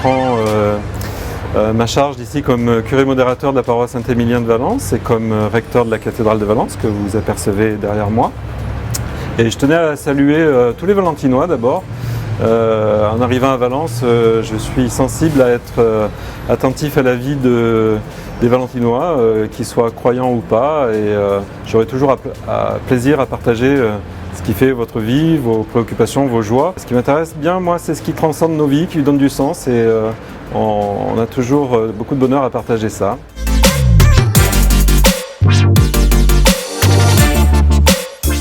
prends ma charge ici comme curé modérateur de la paroisse Saint-Émilien de Valence et comme recteur de la cathédrale de Valence que vous apercevez derrière moi. Et je tenais à saluer tous les Valentinois d'abord. En arrivant à Valence, je suis sensible à être attentif à la vie des Valentinois, qu'ils soient croyants ou pas, et j'aurai toujours plaisir à partager ce qui fait votre vie, vos préoccupations, vos joies. Ce qui m'intéresse bien, moi, c'est ce qui transcende nos vies, qui lui donne du sens, et on a toujours beaucoup de bonheur à partager ça.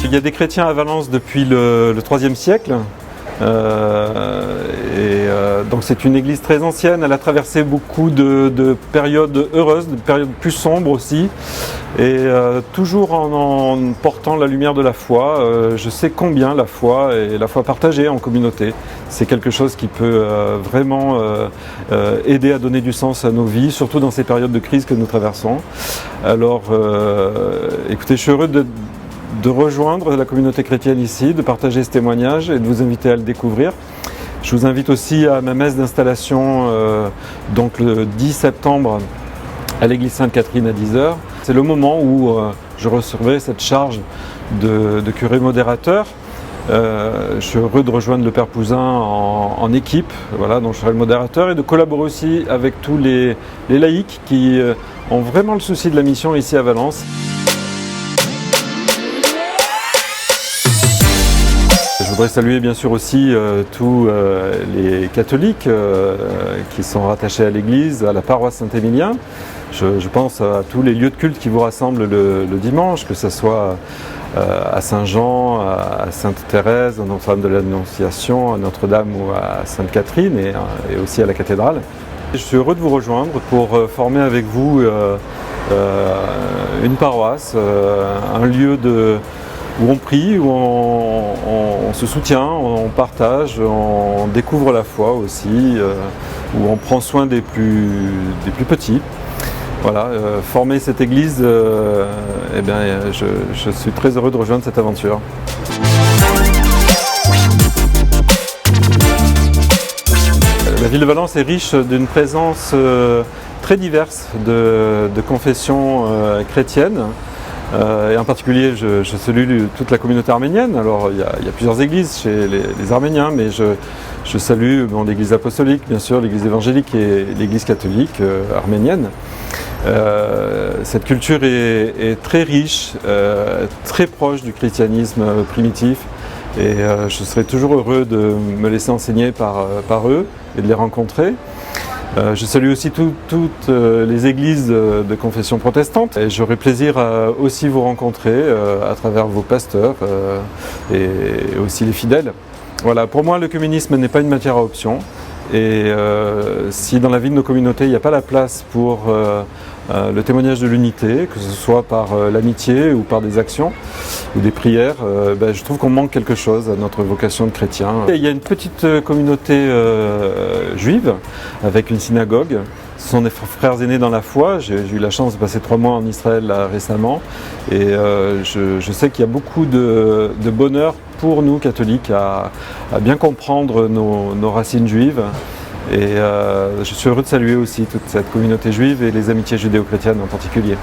Il y a des chrétiens à Valence depuis le IIIe siècle. Donc c'est une église très ancienne, elle a traversé beaucoup de périodes heureuses, de périodes plus sombres aussi, et toujours en portant la lumière de la foi. Je sais combien la foi et la foi partagée en communauté, c'est quelque chose qui peut vraiment aider à donner du sens à nos vies, surtout dans ces périodes de crise que nous traversons. Alors écoutez, je suis heureux de rejoindre la communauté chrétienne ici, de partager ce témoignage et de vous inviter à le découvrir. Je vous invite aussi à ma messe d'installation donc le 10 septembre à l'église Sainte-Catherine à 10h. C'est le moment où je recevrai cette charge de curé modérateur. Je suis heureux de rejoindre le Père Pouzin en équipe, voilà, dont je serai le modérateur, et de collaborer aussi avec tous les laïcs qui ont vraiment le souci de la mission ici à Valence. Je voudrais saluer bien sûr aussi tous les catholiques qui sont rattachés à l'église, à la paroisse Saint-Émilien. Je pense à tous les lieux de culte qui vous rassemblent le dimanche, que ce soit à Saint-Jean, à Sainte-Thérèse, à Notre-Dame de l'Annonciation, à Notre-Dame ou à Sainte-Catherine et aussi à la cathédrale. Je suis heureux de vous rejoindre pour former avec vous une paroisse, un lieu où on prie, où on se soutient, on partage, on découvre la foi aussi, où on prend soin des plus petits. Voilà, former cette église, eh bien, je suis très heureux de rejoindre cette aventure. La ville de Valence est riche d'une présence très diverse de confessions chrétiennes. Et en particulier, je salue toute la communauté arménienne. Alors, il y a plusieurs églises chez les Arméniens, mais je salue l'église apostolique, bien sûr, l'église évangélique et l'église catholique arménienne. Cette culture est très riche, très proche du christianisme primitif, et je serai toujours heureux de me laisser enseigner par eux et de les rencontrer. Je salue aussi toutes les églises de confession protestante, et j'aurai plaisir à aussi vous rencontrer à travers vos pasteurs et aussi les fidèles. Voilà, pour moi l'œcuménisme n'est pas une matière à option, et si dans la vie de nos communautés il n'y a pas la place pour le témoignage de l'unité, que ce soit par l'amitié ou par des actions ou des prières, je trouve qu'on manque quelque chose à notre vocation de chrétien. Et il y a une petite communauté juive avec une synagogue. Ce sont des frères aînés dans la foi. J'ai eu la chance de passer 3 mois en Israël là, récemment, et je sais qu'il y a beaucoup de bonheur pour nous catholiques à bien comprendre nos racines juives. Et je suis heureux de saluer aussi toute cette communauté juive et les amitiés judéo-chrétiennes en particulier.